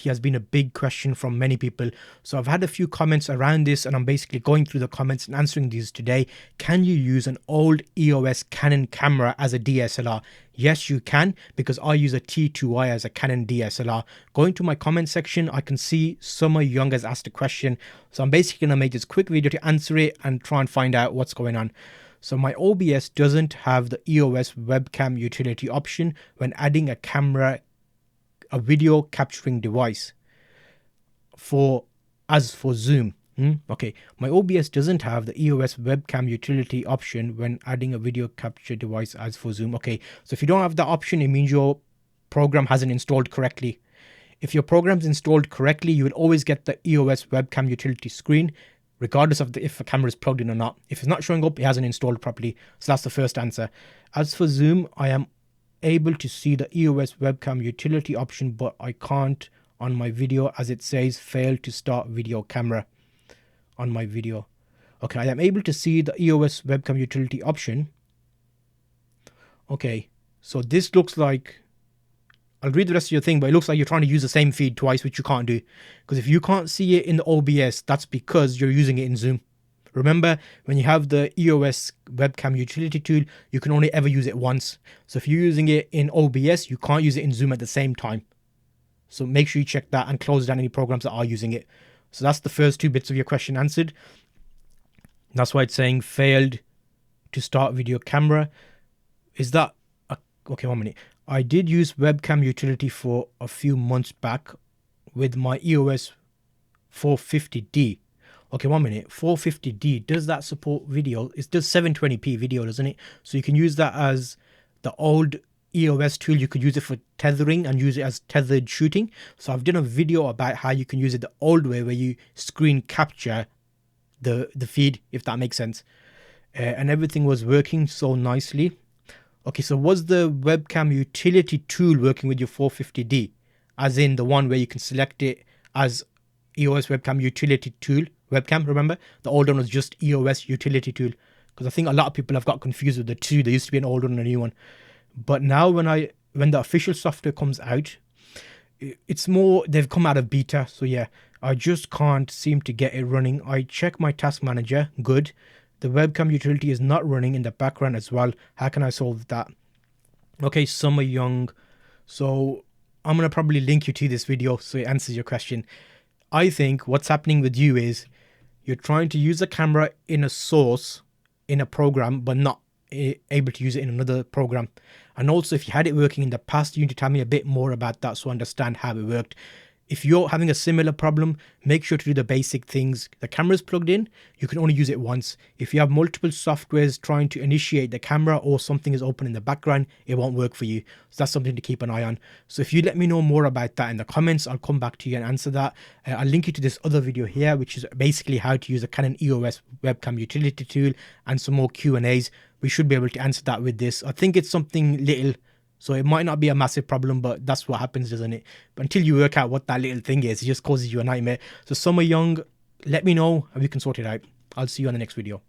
utility has been a big question from many people. So I've had a few comments around this, and I'm basically going through the comments and answering these today. Can you use an old EOS Canon camera as a DSLR? Yes, you can, because I use a T2i as a Canon DSLR. Going to my comment section, I can see Summer Young has asked a question. So I'm basically going to make this quick video to answer it and try and find out what's going on. So my OBS doesn't have the EOS webcam utility option when adding a video capturing device as for Zoom. Okay, my OBS doesn't have the EOS webcam utility option when adding a video capture device as for Zoom. Okay, so if you don't have that option, it means your program hasn't installed correctly. If your program's installed correctly, you will always get the EOS webcam utility screen, regardless of if a camera is plugged in or not. If it's not showing up, it hasn't installed properly. So that's the first answer. As for Zoom, I am able to see the EOS webcam utility option, but I can't on my video, as it says failed to start video camera on my video. Okay, I am able to see the EOS webcam utility option. Okay, so this looks like, I'll read the rest of your thing, but it looks like you're trying to use the same feed twice, which you can't do. Because if you can't see it in the OBS, that's because you're using it in Zoom. Remember, when you have the EOS webcam utility tool, you can only ever use it once. So if you're using it in OBS, you can't use it in Zoom at the same time. So make sure you check that and close down any programs that are using it. So that's the first two bits of your question answered. That's why it's saying failed to start video camera. Is that... okay, 1 minute. I did use webcam utility for a few months back with my EOS 450D. Okay, 1 minute. 450D, does that support video? It does 720p video, doesn't it? So you can use that as the old EOS tool. You could use it for tethering and use it as tethered shooting. So I've done a video about how you can use it the old way, where you screen capture the feed, if that makes sense. And everything was working so nicely. Okay, so was the webcam utility tool working with your 450D? As in the one where you can select it as EOS webcam utility tool webcam, remember? The old one was just EOS utility tool. Because I think a lot of people have got confused with the two. There used to be an old one and a new one. But now when the official software comes out, it's more, they've come out of beta. So yeah, I just can't seem to get it running. I check my task manager, good. The webcam utility is not running in the background as well. How can I solve that? Okay, Summer Young. So I'm going to probably link you to this video so it answers your question. I think what's happening with you is you're trying to use a camera in a source in a program, but not able to use it in another program. And also, if you had it working in the past, you need to tell me a bit more about that so I understand how it worked. If you're having a similar problem, make sure to do the basic things. The camera's plugged in, you can only use it once. If you have multiple softwares trying to initiate the camera or something is open in the background, it won't work for you. So that's something to keep an eye on. So if you let me know more about that in the comments, I'll come back to you and answer that. I'll link you to this other video here, which is basically how to use a Canon EOS webcam utility tool and some more Q&As. We should be able to answer that with this. I think it's something little, so it might not be a massive problem, but that's what happens, doesn't it? But until you work out what that little thing is, it just causes you a nightmare. So Summer Young, let me know and we can sort it out. I'll see you on the next video.